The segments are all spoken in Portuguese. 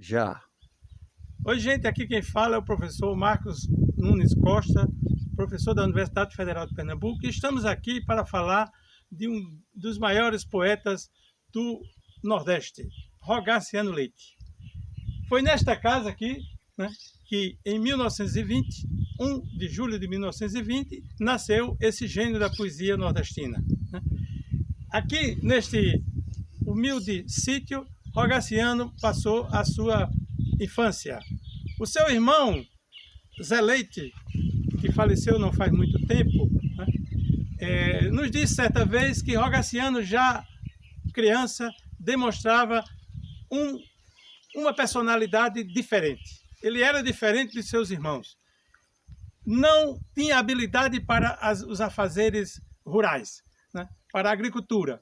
Já. Oi, gente, aqui quem fala é o professor Marcos Nunes Costa, professor da Universidade Federal de Pernambuco, e estamos aqui para falar de um dos maiores poetas do Nordeste, Rogaciano Leite. Foi nesta casa aqui, que em 1920, 1 de julho de 1920, nasceu esse gênio da poesia nordestina. Aqui, neste humilde sítio, Rogaciano passou a sua infância. O seu irmão, Zé Leite, que faleceu não faz muito tempo, nos disse certa vez que Rogaciano, já criança, demonstrava uma personalidade diferente. Ele era diferente de seus irmãos. Não tinha habilidade para os afazeres rurais, para a agricultura.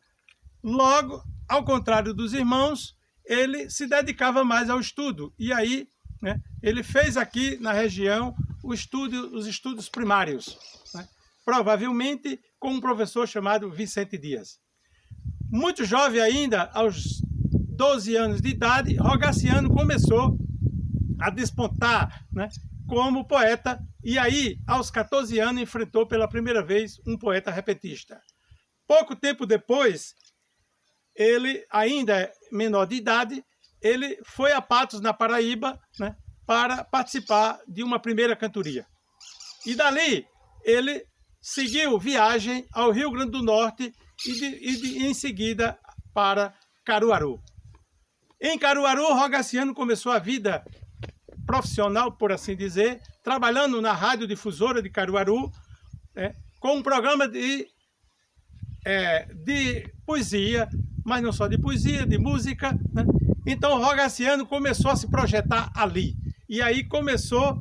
Logo, ao contrário dos irmãos, ele se dedicava mais ao estudo. E aí, ele fez aqui na região os estudos primários, provavelmente com um professor chamado Vicente Dias. Muito jovem ainda, aos 12 anos de idade, Rogaciano começou a despontar como poeta, e aí, aos 14 anos, enfrentou pela primeira vez um poeta repentista. Pouco tempo depois, ele, ainda menor de idade, ele foi a Patos, na Paraíba, para participar de uma primeira cantoria. E dali, ele seguiu viagem ao Rio Grande do Norte e em seguida para Caruaru. Em Caruaru, Rogaciano começou a vida profissional, por assim dizer, trabalhando na radiodifusora de Caruaru, com um programa de poesia, mas não só de poesia, de música. Então, Rogaciano começou a se projetar ali. E aí começou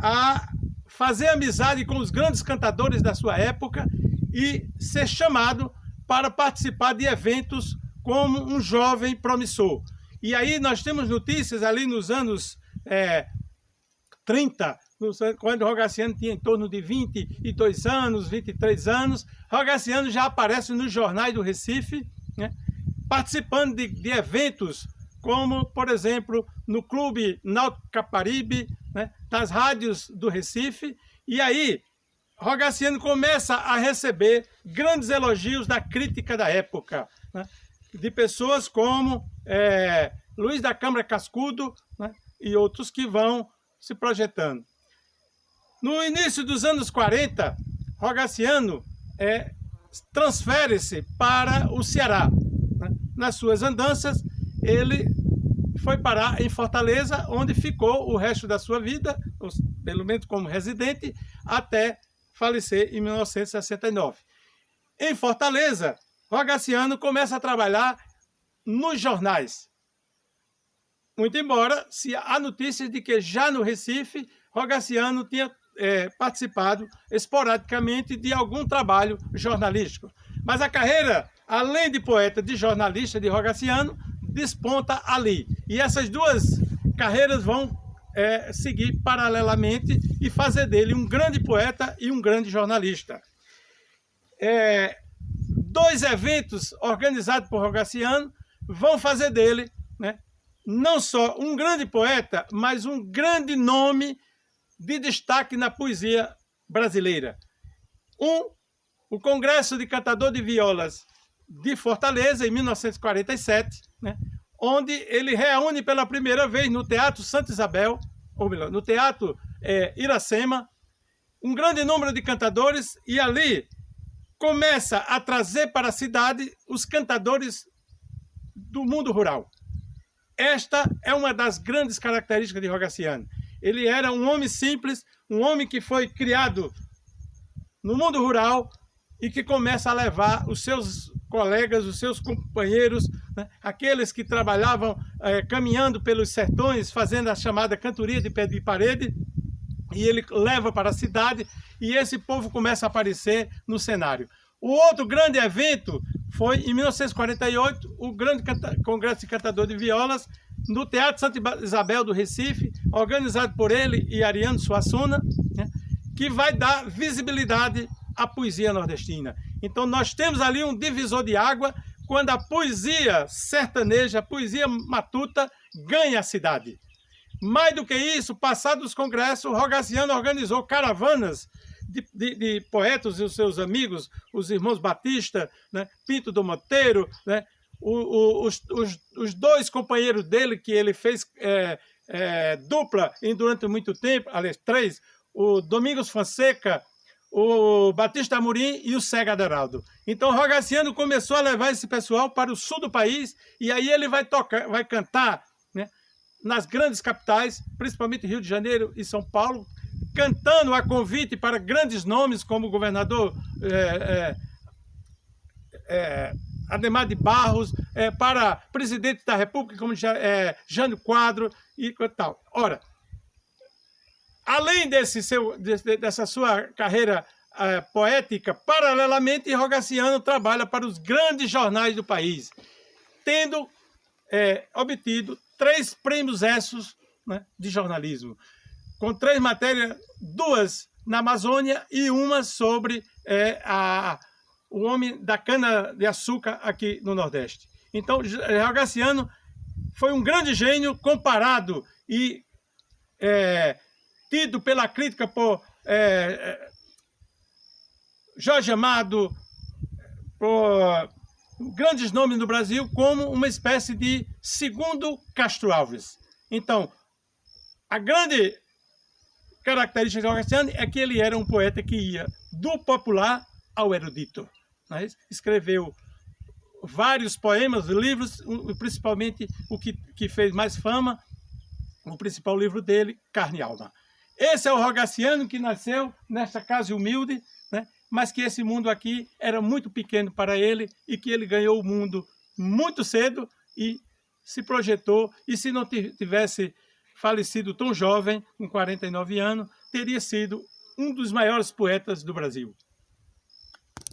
a fazer amizade com os grandes cantadores da sua época e ser chamado para participar de eventos como um jovem promissor. E aí nós temos notícias ali nos anos 30, quando Rogaciano tinha em torno de 22 anos, 23 anos, Rogaciano já aparece nos jornais do Recife, participando de eventos como, por exemplo, no Clube Náutico Caparibe, das rádios do Recife. E aí, Rogaciano começa a receber grandes elogios da crítica da época, de pessoas como Luiz da Câmara Cascudo, e outros que vão se projetando. No início dos anos 40, Rogaciano transfere-se para o Ceará. Nas suas andanças, ele foi parar em Fortaleza, onde ficou o resto da sua vida, pelo menos como residente, até falecer em 1969. Em Fortaleza, Rogaciano começa a trabalhar nos jornais. Muito embora há notícias de que já no Recife, Rogaciano tinha participado esporadicamente de algum trabalho jornalístico. Mas a carreira, além de poeta, de jornalista de Rogaciano, desponta ali. E essas duas carreiras vão seguir paralelamente e fazer dele um grande poeta e um grande jornalista. Dois eventos organizados por Rogaciano vão fazer dele, não só um grande poeta, mas um grande nome de destaque na poesia brasileira. O Congresso de Cantador de Violas de Fortaleza, em 1947, onde ele reúne pela primeira vez no Teatro Santa Isabel, ou melhor, no Teatro Iracema, um grande número de cantadores, e ali começa a trazer para a cidade os cantadores do mundo rural. Esta é uma das grandes características de Rogaciano. Ele era um homem simples, um homem que foi criado no mundo rural e que começa a levar os seus colegas, os seus companheiros, aqueles que trabalhavam caminhando pelos sertões, fazendo a chamada cantoria de pé de parede, e ele leva para a cidade, e esse povo começa a aparecer no cenário. O outro grande evento foi, em 1948, o grande Congresso de Cantador de Violas, no Teatro Santa Isabel do Recife, organizado por ele e Ariano Suassuna, que vai dar visibilidade à poesia nordestina. Então nós temos ali um divisor de água, quando a poesia sertaneja, a poesia matuta, ganha a cidade. Mais do que isso, passados os congressos, o Rogaciano organizou caravanas de poetas e os seus amigos, os irmãos Batista, né, Pinto do Monteiro, né, os dois companheiros dele, que ele fez dupla durante muito tempo, aliás, três, o Domingos Fonseca, o Batista Amorim e o Cega Aderaldo. Então, o Rogaciano começou a levar esse pessoal para o sul do país, e aí ele vai cantar, né, nas grandes capitais, principalmente Rio de Janeiro e São Paulo, cantando a convite para grandes nomes como o governador Adhemar de Barros, para presidente da República como Jânio Quadro e tal. Ora, além dessa sua carreira poética, paralelamente, Rogaciano trabalha para os grandes jornais do país, tendo obtido 3 prêmios Essos, né, de jornalismo, com 3 matérias, 2 na Amazônia e uma sobre o homem da cana-de-açúcar aqui no Nordeste. Então, Rogaciano foi um grande gênio comparado e tido pela crítica por Jorge Amado, por grandes nomes no Brasil, como uma espécie de segundo Castro Alves. Então, a grande característica de Rogaciano é que ele era um poeta que ia do popular ao erudito. Né? Escreveu vários poemas, livros, principalmente o que fez mais fama, o principal livro dele, Carne e Alma. Esse é o Rogaciano que nasceu nesta casa humilde, né? Mas que esse mundo aqui era muito pequeno para ele e que ele ganhou o mundo muito cedo e se projetou, e se não tivesse falecido tão jovem, com 49 anos, teria sido um dos maiores poetas do Brasil.